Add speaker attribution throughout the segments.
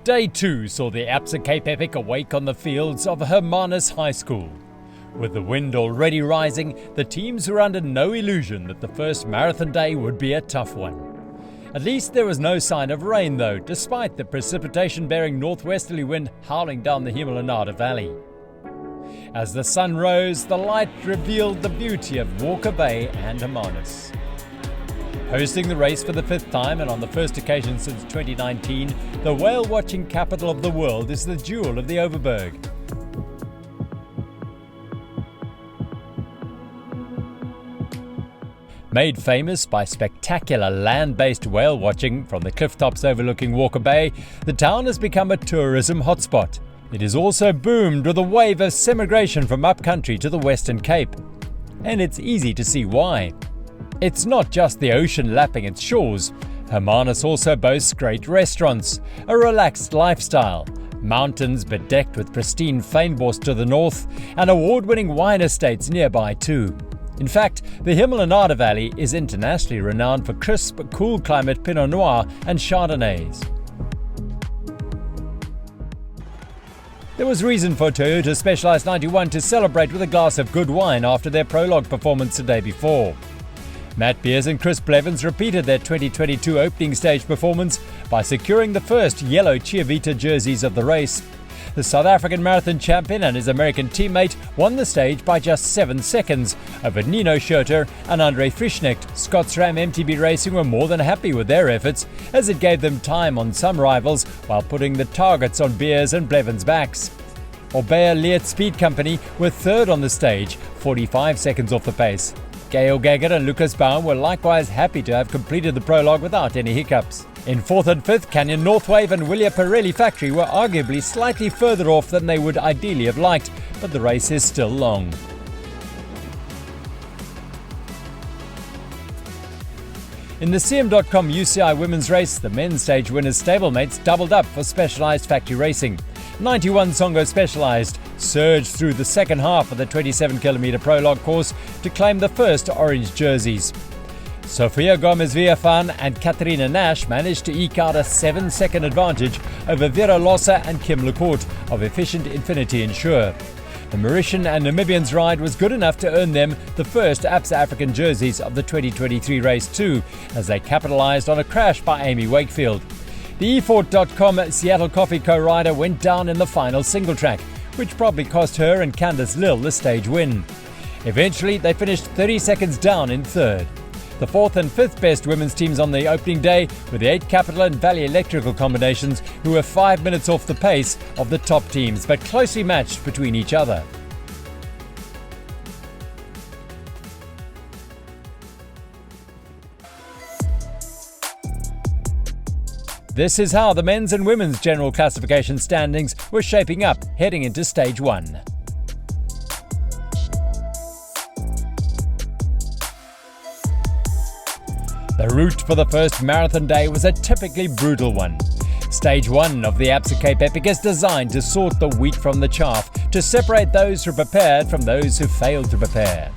Speaker 1: Day 2 saw the Absa Cape Epic awake on the fields of Hermanus High School. With the wind already rising, the teams were under no illusion that the first marathon day would be a tough one. At least there was no sign of rain though, despite the precipitation-bearing northwesterly wind howling down the Himalaya Valley. As the sun rose, the light revealed the beauty of Walker Bay and Hermanus. Hosting the race for the 5th time and on the first occasion since 2019, the whale-watching capital of the world is the jewel of the Overberg. Made famous by spectacular land-based whale watching from the clifftops overlooking Walker Bay, the town has become a tourism hotspot. It is also boomed with a wave of semigration from upcountry to the Western Cape. And it's easy to see why. It's not just the ocean lapping its shores. Hermanus also boasts great restaurants, a relaxed lifestyle, mountains bedecked with pristine fynbos to the north, and award-winning wine estates nearby too. In fact, the Himalaya Valley is internationally renowned for crisp, cool climate Pinot Noir and Chardonnays. There was reason for Toyota Specialized 91 to celebrate with a glass of good wine after their prologue performance the day before. Matt Beers and Chris Blevins repeated their 2022 opening stage performance by securing the first yellow Chiavita jerseys of the race. The South African marathon champion and his American teammate won the stage by just 7 seconds over Nino Schurter and Andre Frischknecht. Scots Ram MTB Racing were more than happy with their efforts, as it gave them time on some rivals while putting the targets on Beers and Blevins' backs. Orbea Leert Speed Company were third on the stage, 45 seconds off the pace. Gail Gaggett and Lucas Baum were likewise happy to have completed the prologue without any hiccups. In 4th and 5th, Canyon Northwave and Willia Pirelli Factory were arguably slightly further off than they would ideally have liked, but the race is still long. In the CM.com UCI women's race, the men's stage winners stablemates doubled up for Specialized Factory Racing. 91 Songo Specialized surged through the second half of the 27-kilometre prologue course to claim the first orange jerseys. Sofia Gomez-Villafan and Katarina Nash managed to eke out a 7-second advantage over Vera Lossa and Kim Lecourt of Efficient Infinity Insure. The Mauritian and Namibians' ride was good enough to earn them the first Absa African jerseys of the 2023 race too, as they capitalised on a crash by Amy Wakefield. The eFort.com Seattle Coffee co-rider went down in the final single track, which probably cost her and Candice Lill the stage win. Eventually, they finished 30 seconds down in third. The 4th and 5th best women's teams on the opening day were the 8 Capital and Valley Electrical combinations, who were 5 minutes off the pace of the top teams, but closely matched between each other. This is how the men's and women's general classification standings were shaping up heading into stage 1. The route for the first marathon day was a typically brutal one. Stage 1 of the Absa Cape Epic is designed to sort the wheat from the chaff, to separate those who prepared from those who failed to prepare.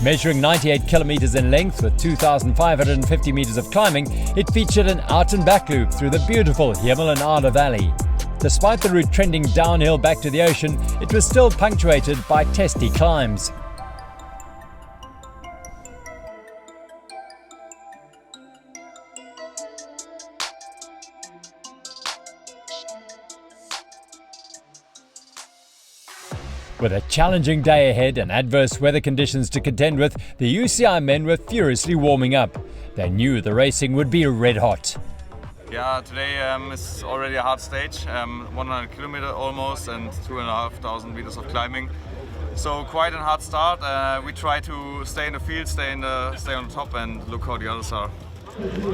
Speaker 1: Measuring 98 kilometers in length with 2,550 meters of climbing, it featured an out and back loop through the beautiful Himalaya Valley. Despite the route trending downhill back to the ocean, it was still punctuated by testy climbs. With a challenging day ahead and adverse weather conditions to contend with, the UCI men were furiously warming up. They knew the racing would be red hot.
Speaker 2: Yeah, today is already a hard stage, 100 kilometers almost and 2,500 meters of climbing. So quite a hard start. We try to stay in the field, stay on the top, and look how the others are.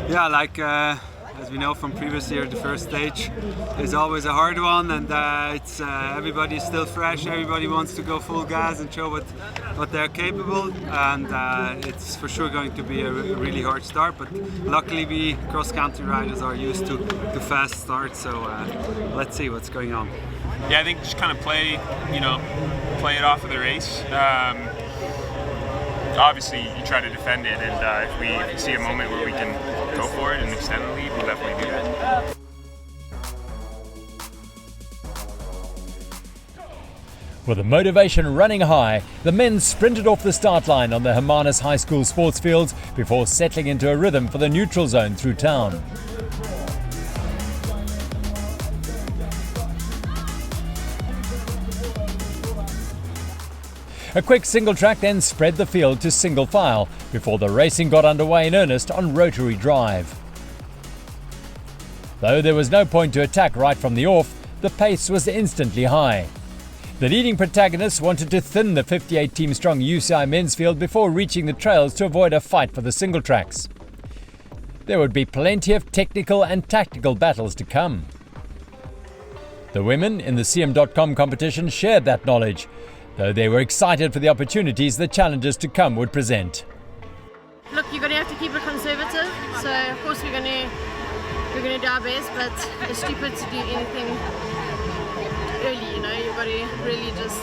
Speaker 3: Yeah, as we know from previous year, the first stage is always a hard one, and it's everybody is still fresh. Everybody wants to go full gas and show what they're capable, and it's for sure going to be a really hard start. But luckily, we cross-country riders are used to fast starts, so let's see what's going on.
Speaker 4: Yeah, I think just kind of play it off of the race. Obviously, you try to defend it, and if we see a moment where we can go for it and extend the lead, we'll definitely do that.
Speaker 1: With the motivation running high, the men sprinted off the start line on the Hermanus High School sports fields before settling into a rhythm for the neutral zone through town. A quick single track then spread the field to single file before the racing got underway in earnest on Rotary Drive. Though there was no point to attack right from the off, the pace was instantly high. The leading protagonists wanted to thin the 58-team strong UCI men's field before reaching the trails to avoid a fight for the single tracks. There would be plenty of technical and tactical battles to come. The women in the CM.com competition shared that knowledge, though they were excited for the opportunities the challenges to come would present.
Speaker 5: Look, you're going to have to keep it conservative, so of course we're going to do our best, but it's stupid to do anything early, you know. You've got to really just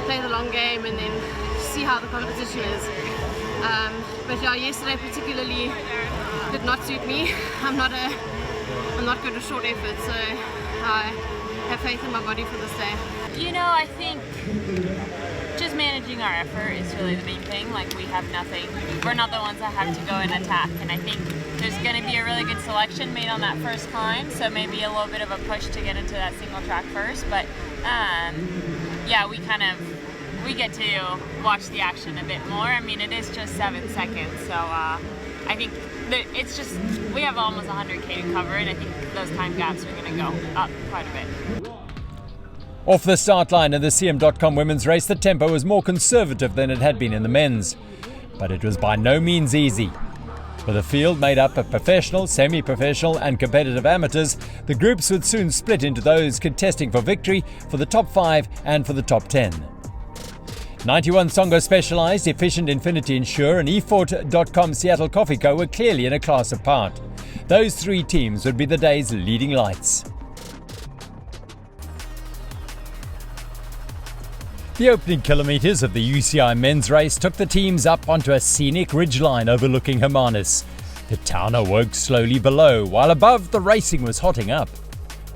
Speaker 5: play the long game and then see how the competition is. But yeah, yesterday particularly did not suit me. I'm not good at short effort, so I have faith in my body for this day.
Speaker 6: You know, I think just managing our effort is really the main thing. Like, we have nothing. We're not the ones that have to go and attack, and I think there's going to be a really good selection made on that first climb, so maybe a little bit of a push to get into that single track first. But yeah, we get to watch the action a bit more. I mean, it is just 7 seconds, so I think that it's just, we have almost 100K to cover, and I think those time gaps are going to go up quite a bit.
Speaker 1: Off the start line in the CM.com women's race, the tempo was more conservative than it had been in the men's. But it was by no means easy. With a field made up of professional, semi-professional and competitive amateurs, the groups would soon split into those contesting for victory, for the top 5 and for the top 10. 91 Songo Specialized, Efficient Infinity Insure and eFort.com Seattle Coffee Co. were clearly in a class apart. Those 3 teams would be the day's leading lights. The opening kilometres of the UCI men's race took the teams up onto a scenic ridgeline overlooking Hermanus. The town awoke slowly below, while above the racing was hotting up.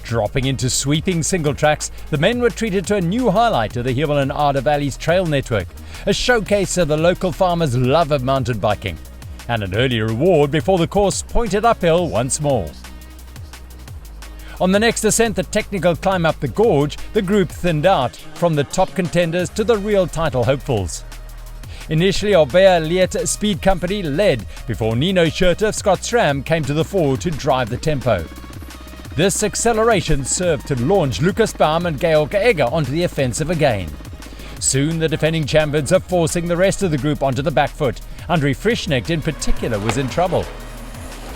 Speaker 1: Dropping into sweeping single tracks, the men were treated to a new highlight of the Huebel and Ada Valley's trail network, a showcase of the local farmers' love of mountain biking, and an early reward before the course pointed uphill once more. On the next ascent, the technical climb up the gorge, the group thinned out, from the top contenders to the real title hopefuls. Initially, Orbea Liet Speed Company led, before Nino Schurter of Scott SRAM came to the fore to drive the tempo. This acceleration served to launch Lucas Baum and Georg Egger onto the offensive again. Soon, the defending champions are forcing the rest of the group onto the back foot. André Frischnecht in particular was in trouble.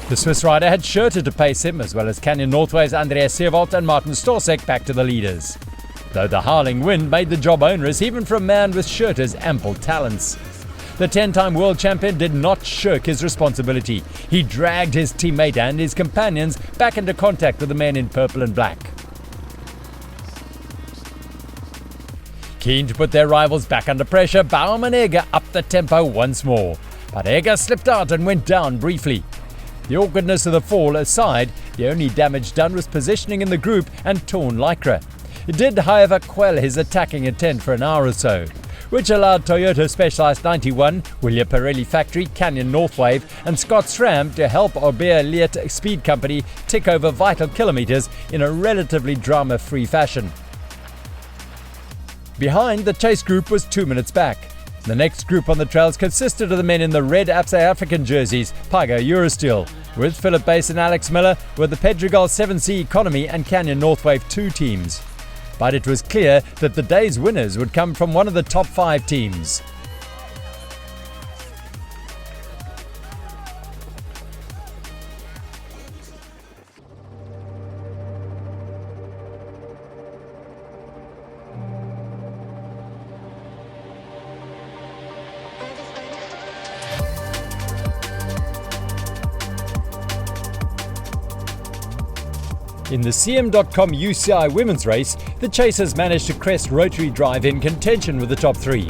Speaker 1: The Swiss rider had Schurter to pace him, as well as Canyon Northway's Andreas Seewald and Martin Storsek back to the leaders. Though the howling wind made the job onerous even for a man with Schurter's ample talents. The 10-time world champion did not shirk his responsibility. He dragged his teammate and his companions back into contact with the men in purple and black. Keen to put their rivals back under pressure, Baum and Egger upped the tempo once more. But Egger slipped out and went down briefly. The awkwardness of the fall aside, the only damage done was positioning in the group and torn lycra. It did, however, quell his attacking intent for an hour or so, which allowed Toyota Specialized 91, William Pirelli Factory, Canyon Northwave and Scott SRAM to help Orbea Liet Speed Company tick over vital kilometres in a relatively drama-free fashion. Behind, the chase group was 2 minutes back. The next group on the trails consisted of the men in the red Absa African jerseys, Paiga Eurosteel, with Philip Bass and Alex Miller with the Pedregal 7C Economy and Canyon Northwave 2 teams. But it was clear that the day's winners would come from one of the top 5 teams. In the CM.com UCI women's race, the chasers managed to crest Rotary Drive in contention with the top 3.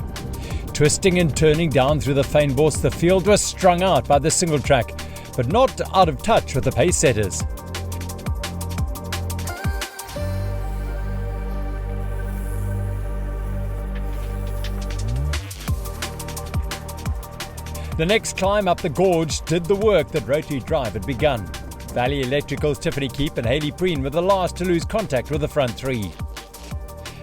Speaker 1: Twisting and turning down through the Fynbos, the field was strung out by the single track, but not out of touch with the pace setters. The next climb up the gorge did the work that Rotary Drive had begun. Valley Electrical's Tiffany Keep and Hayley Preen were the last to lose contact with the front three.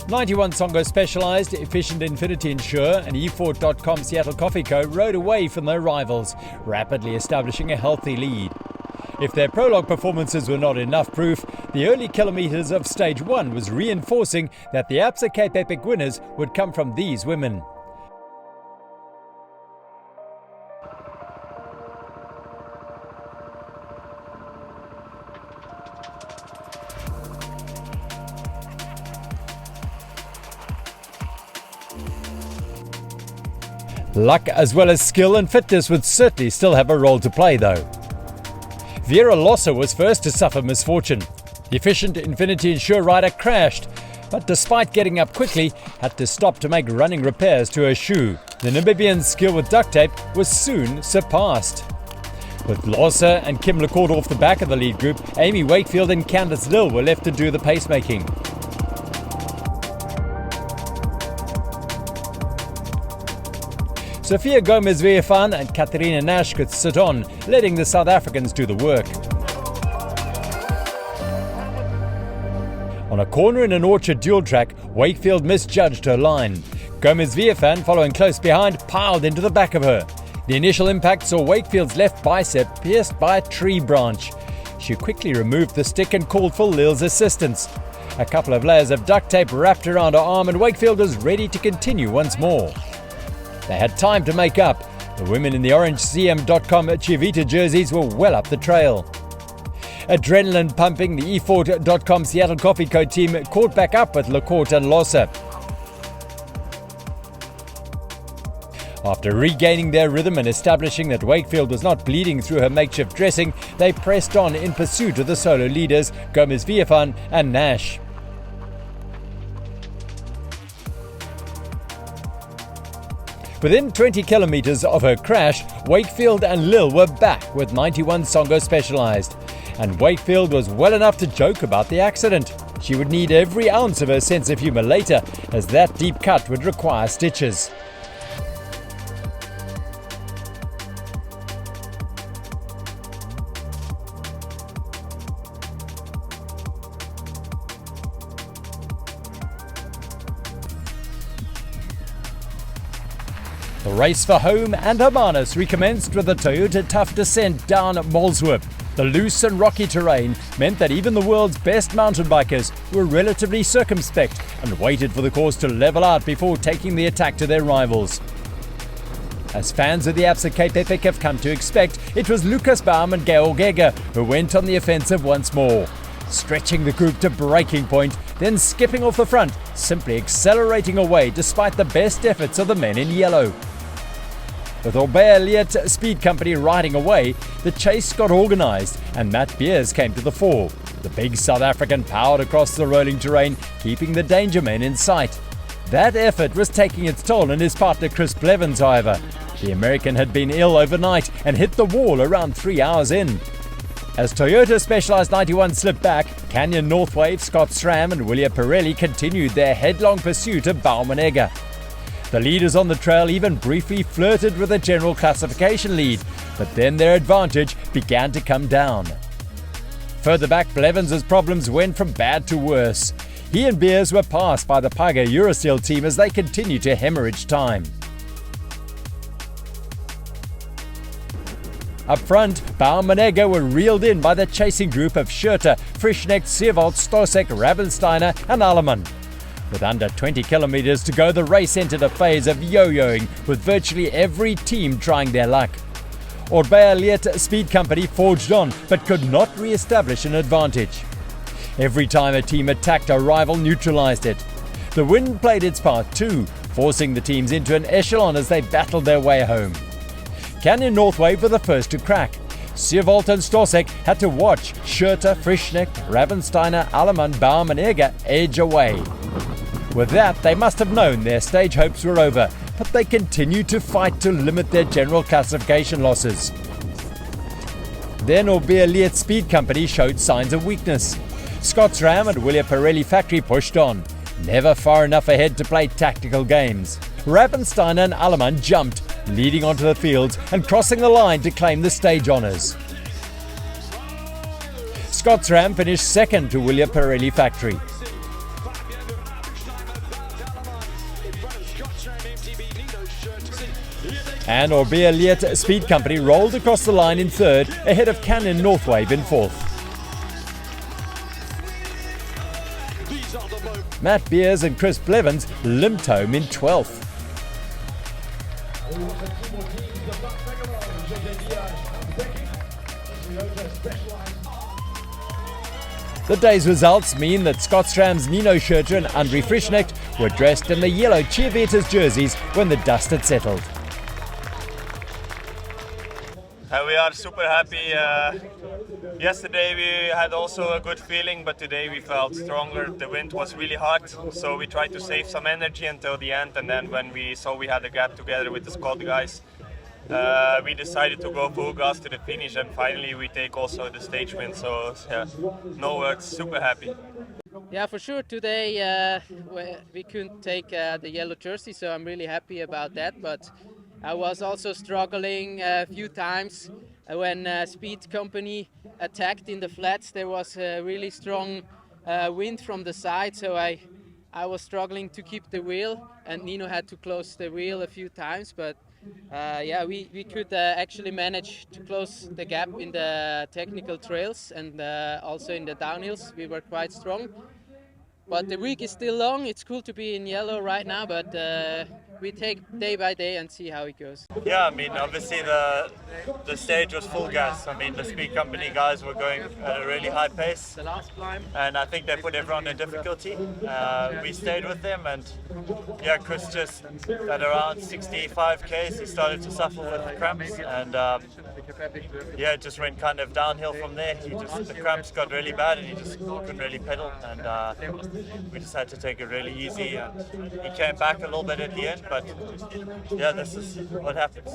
Speaker 1: 91 Songo Specialized, Efficient Infinity Insure and eFort.com Seattle Coffee Co. rode away from their rivals, rapidly establishing a healthy lead. If their prologue performances were not enough proof, the early kilometres of Stage 1 was reinforcing that the Absa Cape Epic winners would come from these women. Luck as well as skill and fitness would certainly still have a role to play though. Vera Lossa was first to suffer misfortune. The Efficient Infinity Insure rider crashed, but despite getting up quickly, had to stop to make running repairs to her shoe. The Namibian's skill with duct tape was soon surpassed. With Lossa and Kim LeCourt off the back of the lead group, Amy Wakefield and Candice Lill were left to do the pacemaking. Sophia Gomez-Viefan and Katerina Nash could sit on, letting the South Africans do the work. On a corner in an Orchard dual track, Wakefield misjudged her line. Gomez-Viefan, following close behind, piled into the back of her. The initial impact saw Wakefield's left bicep pierced by a tree branch. She quickly removed the stick and called for Lill's assistance. A couple of layers of duct tape wrapped around her arm and Wakefield was ready to continue once more. They had time to make up. The women in the orange CM.com Chivita jerseys were well up the trail. Adrenaline pumping, the eFort.com Seattle Coffee Co. team caught back up with LeCourt and Lossa. After regaining their rhythm and establishing that Wakefield was not bleeding through her makeshift dressing, they pressed on in pursuit of the solo leaders, Gomez-Viefan and Nash. Within 20 kilometres of her crash, Wakefield and Lill were back with 91 Songo Specialized. And Wakefield was well enough to joke about the accident. She would need every ounce of her sense of humour later, as that deep cut would require stitches. The race for home and Hermanus recommenced with a Toyota tough descent down Molesworth. The loose and rocky terrain meant that even the world's best mountain bikers were relatively circumspect and waited for the course to level out before taking the attack to their rivals. As fans of the Absa Cape Epic have come to expect, it was Lucas Baum and Georg Egger who went on the offensive once more, stretching the group to breaking point, then skipping off the front, simply accelerating away despite the best efforts of the men in yellow. With Orbea Liet Speed Company riding away, the chase got organised and Matt Beers came to the fore. The big South African powered across the rolling terrain, keeping the danger men in sight. That effort was taking its toll on his partner Chris Blevins, however. The American had been ill overnight and hit the wall around 3 hours in. As Toyota Specialized 91 slipped back, Canyon Northwave, Scott Schramm and Willia Pirelli continued their headlong pursuit of Baum and Egger. The leaders on the trail even briefly flirted with a general classification lead, but then their advantage began to come down. Further back, Blevins' problems went from bad to worse. He and Beers were passed by the Paiga Eurosteel team as they continued to hemorrhage time. Up front, Baum and Egger were reeled in by the chasing group of Schurter, Frischnecht, Seewald, Stosek, Ravensteiner and Allemann. With under 20 kilometres to go, the race entered a phase of yo-yoing, with virtually every team trying their luck. Orbea Liet Speed Company forged on, but could not re-establish an advantage. Every time a team attacked, a rival neutralised it. The wind played its part too, forcing the teams into an echelon as they battled their way home. Canyon Northwave were the first to crack. Seewald and Stosek had to watch Schurter, Frischnecht, Ravensteiner, Allemann, Baum and Egger edge away. With that, they must have known their stage hopes were over, but they continued to fight to limit their general classification losses. Then Orbea Liet Speed Company showed signs of weakness. Scott Ram and Willia Pirelli Factory pushed on, never far enough ahead to play tactical games. Ravensteiner and Allemann jumped, leading onto the fields and crossing the line to claim the stage honours. Scotsram finished second to Willia Pirelli Factory. And Orbea Liet Speed Company rolled across the line in third, ahead of Canon Northwave in fourth. Matt Beers and Chris Blevins limped home in 12th. The day's results mean that Scotsram's Nino Schurter and Andre Frischnecht were dressed in the yellow Cheerleaders jerseys when the dust had settled.
Speaker 7: We are super happy. Yesterday we had also a good feeling, but today we felt stronger. The wind was really hard, so we tried to save some energy until the end, and then when we saw we had a gap together with the squad guys, we decided to go full gas to the finish, and finally we take also the stage win. So yeah, no words, super happy.
Speaker 8: Yeah, for sure today we couldn't take the yellow jersey, so I'm really happy about that. But I was also struggling a few times when Speed Company attacked in the flats. There was a really strong wind from the side, so I was struggling to keep the wheel, and Nino had to close the wheel a few times. But yeah, we could actually manage to close the gap in the technical trails and also in the downhills. We were quite strong. But the week is still long. It's cool to be in yellow right now, but we take day by day and see how it goes.
Speaker 7: Yeah, I mean, obviously the stage was full gas. I mean, the Speed Company guys were going at a really high pace, and I think they put everyone in difficulty. We stayed with them, and yeah, Chris just at around 65 k's he started to suffer with the cramps, and yeah, it just went kind of downhill from there. The cramps got really bad, and he just couldn't really pedal, and we just had to take it really easy. And he came back a little bit at the end, but yeah, this is what happens.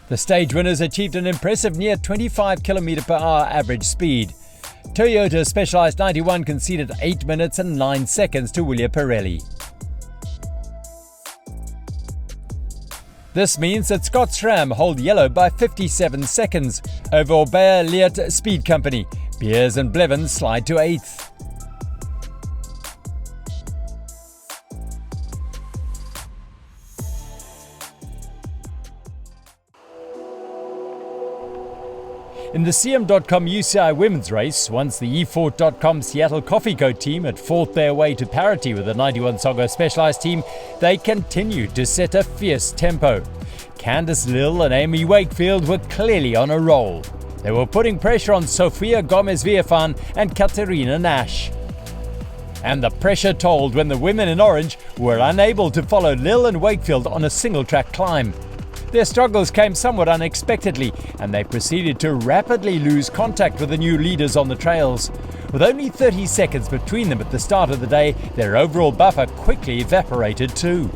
Speaker 1: The stage winners achieved an impressive near 25 km/h average speed. Toyota Specialized 91 conceded 8 minutes and 9 seconds to Willia Pirelli. This means that Scotsram hold yellow by 57 seconds over Orbea Liet Speed Company. Beers and Blevins slide to 8th. In the CM.com UCI women's race, once the eFort.com Seattle Coffee Co team had fought their way to parity with the 91 Songo Specialized team, they continued to set a fierce tempo. Candice Lill and Amy Wakefield were clearly on a roll. They were putting pressure on Sofia Gomez-Viefan and Katerina Nash. And the pressure told when the women in orange were unable to follow Lill and Wakefield on a single-track climb. Their struggles came somewhat unexpectedly, and they proceeded to rapidly lose contact with the new leaders on the trails. With only 30 seconds between them at the start of the day, their overall buffer quickly evaporated too.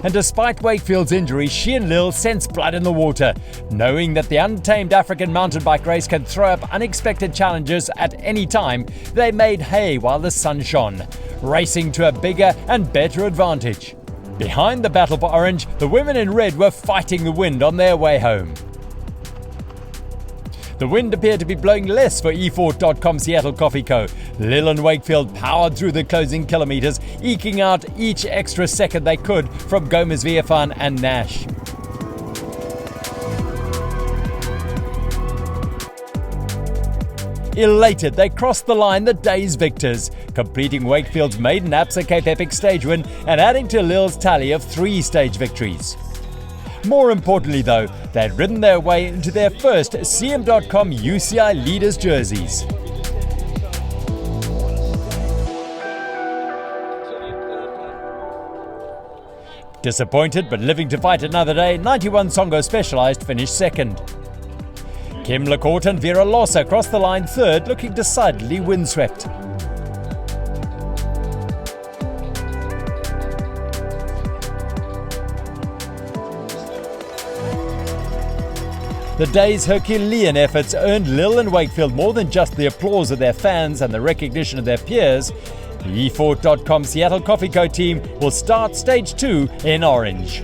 Speaker 1: And despite Wakefield's injury, she and Lill sensed blood in the water. Knowing that the untamed African mountain bike race can throw up unexpected challenges at any time, they made hay while the sun shone, racing to a bigger and better advantage. Behind the battle for orange, the women in red were fighting the wind on their way home. The wind appeared to be blowing less for eFort.com Seattle Coffee Co. Lill and Wakefield powered through the closing kilometres, eking out each extra second they could from Gomez-Viefan and Nash. Elated, they crossed the line the day's victors, completing Wakefield's maiden Absa Cape Epic stage win and adding to Lill's tally of 3 stage victories. More importantly though, they'd ridden their way into their first CM.com UCI Leaders jerseys. Disappointed but living to fight another day, 91 Songo Specialized finished second. Kim Lecourt and Vera Lossa crossed the line third, looking decidedly windswept. The day's Herculean efforts earned Lill and Wakefield more than just the applause of their fans and the recognition of their peers. The eFort.com Seattle Coffee Co team will start stage 2 in orange.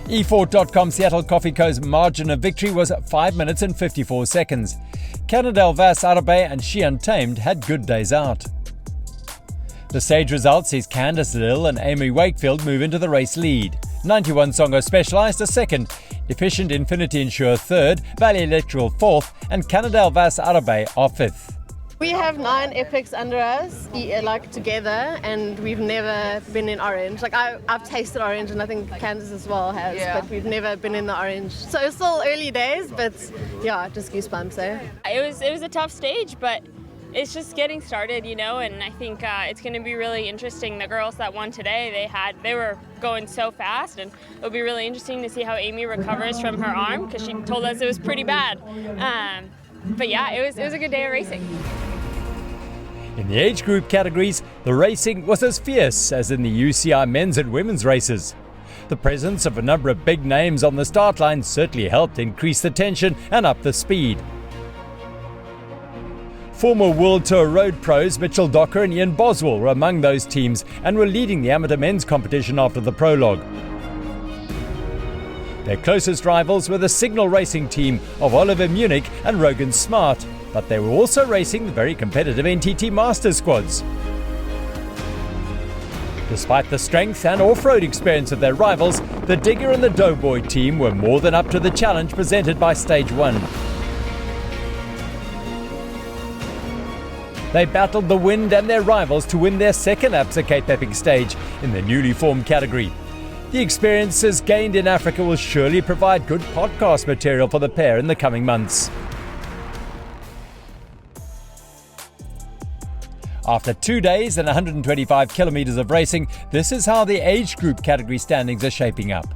Speaker 1: eFort.com Seattle Coffee Co.'s margin of victory was 5 minutes and 54 seconds. Canadel Vas Arabe and She Untamed had good days out. The stage result sees Candice Lill and Amy Wakefield move into the race lead. 91 Songo Specialized a second, Efficient Infinity Insure third, Valley Electoral fourth, and Canadel Vas Arabe are fifth.
Speaker 5: We have 9 epics under us, like together, and we've never been in orange. Like I've tasted orange, and I think Candice as well has, but we've never been in the orange. So it's still early days, but yeah, just goosebumps, eh?
Speaker 6: It was a tough stage, but it's just getting started, you know, and I think it's going to be really interesting. The girls that won today, they were going so fast, and it'll be really interesting to see how Amy recovers from her arm, because she told us it was pretty bad. But yeah, it was a good day of racing.
Speaker 1: In the age group categories, the racing was as fierce as in the UCI men's and women's races. The presence of a number of big names on the start line certainly helped increase the tension and up the speed. Former World Tour road pros Mitchell Docker and Ian Boswell were among those teams and were leading the amateur men's competition after the prologue. Their closest rivals were the Signal Racing team of Oliver Munich and Rogan Smart, but they were also racing the very competitive NTT Masters squads. Despite the strength and off-road experience of their rivals, the Digger and the Doughboy team were more than up to the challenge presented by Stage 1. They battled the wind and their rivals to win their second APSA Cape Epic stage in the newly formed category. The experiences gained in Africa will surely provide good podcast material for the pair in the coming months. After 2 days and 125 kilometers of racing, this is how the age group category standings are shaping up.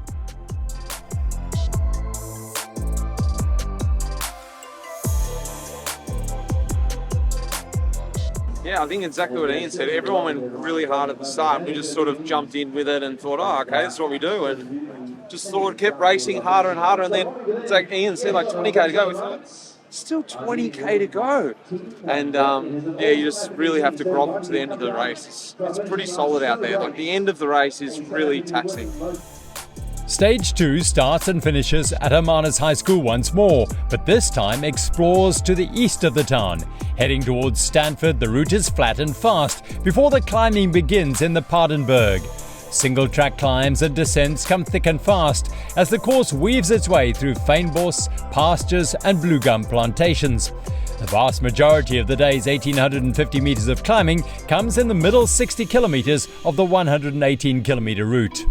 Speaker 9: Yeah, I think exactly what Ian said. Everyone went really hard at the start. We just sort of jumped in with it and thought, oh, okay, that's what we do. And just kept racing harder and harder. And then, it's like Ian said, like 20K to go. We thought, still 20K to go. And yeah, you just really have to grok to the end of the race. It's pretty solid out there. Like the end of the race is really taxing.
Speaker 1: Stage 2 starts and finishes at Hermanus High School once more, but this time explores to the east of the town. Heading towards Stanford, the route is flat and fast before the climbing begins in the Paardenberg. Single-track climbs and descents come thick and fast as the course weaves its way through fynbos, pastures and blue gum plantations. The vast majority of the day's 1,850 metres of climbing comes in the middle 60 kilometres of the 118-kilometre route.